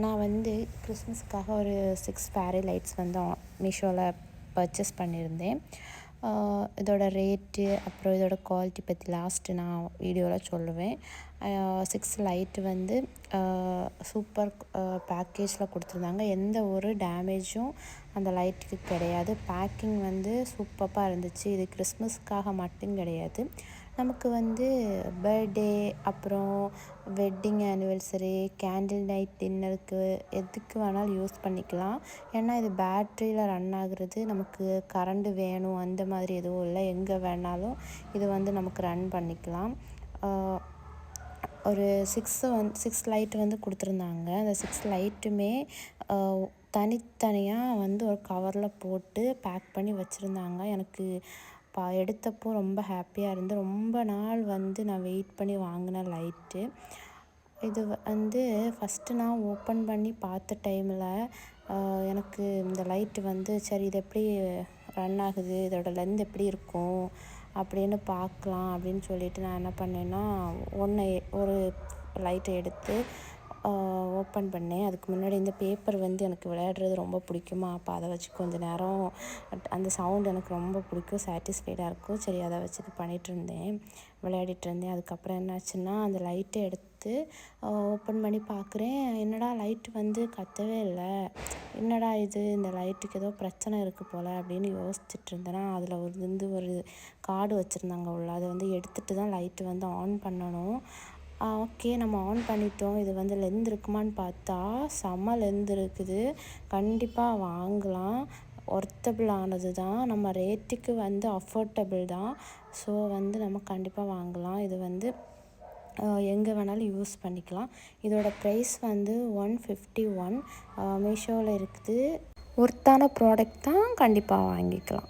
நான் வந்து கிறிஸ்மஸ்க்காக ஒரு 6 ஃபேரி லைட்ஸ் வந்து மீஷோவில் பர்ச்சேஸ் பண்ணியிருந்தேன். இதோட ரேட்டு அப்புறம் இதோட குவாலிட்டி பற்றி லாஸ்ட்டு நான் வீடியோவில் சொல்லுவேன். 6 லைட்டு வந்து சூப்பர் பேக்கேஜில் கொடுத்துருந்தாங்க. எந்த ஒரு டேமேஜும் அந்த லைட்டுக்கு கிடையாது. பேக்கிங் வந்து சூப்பராக இருந்துச்சு. இது கிறிஸ்மஸ்க்காக மட்டும் கிடையாது, நமக்கு வந்து பர்த்டே அப்புறம் வெட்டிங் ஆனிவர்சரி, கேண்டில் நைட் டின்னருக்கு எதுக்கு வேணாலும் யூஸ் பண்ணிக்கலாம். ஏன்னா இது பேட்ரியில் ரன் ஆகுறது, நமக்கு கரண்டு வேணும் அந்த மாதிரி எதுவும் இல்லை. எங்கே வேணாலும் இது வந்து நமக்கு ரன் பண்ணிக்கலாம். ஒரு 6 லைட்டு வந்து கொடுத்துருந்தாங்க. அந்த 6 லைட்டுமே தனித்தனியாக வந்து ஒரு கவரில் போட்டு பேக் பண்ணி வச்சுருந்தாங்க. எனக்கு எடுத்தப்போ ரொம்ப ஹாப்பியாக இருந்து, ரொம்ப நாள் வந்து நான் வெயிட் பண்ணி வாங்கின லைட்டு இது. வந்து ஃபஸ்ட்டு நான் ஓப்பன் பண்ணி பார்த்த டைமில் எனக்கு இந்த லைட்டு வந்து சரி இது எப்படி ரன் ஆகுது, இதோட லென்த் எப்படி இருக்கும் அப்படின்னு பார்க்கலாம் அப்படின்னு சொல்லிட்டு நான் என்ன பண்ணேன்னா, ஒரு லைட்டை எடுத்து ஓப்பன் பண்ணேன். அதுக்கு முன்னாடி இந்த பேப்பர் வந்து எனக்கு விளையாடுறது ரொம்ப பிடிக்குமா, அப்போ அதை வச்சு கொஞ்சம் நேரம் அந்த சவுண்ட் எனக்கு ரொம்ப பிடிக்கும், சாட்டிஸ்ஃபைடாக இருக்கும். சரி அதை வச்சு இது விளையாடிட்டு இருந்தேன். அதுக்கப்புறம் என்னாச்சுன்னா, அந்த லைட்டை எடுத்து ஓப்பன் பண்ணி பார்க்குறேன். என்னடா லைட்டு வந்து கத்தவே இல்லை, என்னடா இது, இந்த லைட்டுக்கு ஏதோ பிரச்சனை இருக்குது போல் அப்படின்னு யோசிச்சுட்டு இருந்தேன்னா, அதில் ஒரு கார்டு வச்சுருந்தாங்க உள்ள. அதை வந்து எடுத்துகிட்டு தான் லைட்டு வந்து ஆன் பண்ணணும். ஓகே, நம்ம ஆன் பண்ணிட்டோம். இது வந்து லென்த் இருக்குமான்னு பார்த்தா செம்ம லென்த் இருக்குது. கண்டிப்பாக வாங்கலாம், ஒர்த்தபிள் ஆனது தான், நம்ம ரேட்டுக்கு வந்து அஃபோர்டபுள் தான். ஸோ வந்து நம்ம கண்டிப்பாக வாங்கலாம். இது வந்து எங்கே வேணாலும் யூஸ் பண்ணிக்கலாம். இதோட ப்ரைஸ் வந்து 151 மீஷோவில் இருக்குது. ஒர்த்தான ப்ராடக்ட் தான், கண்டிப்பாக வாங்கிக்கலாம்.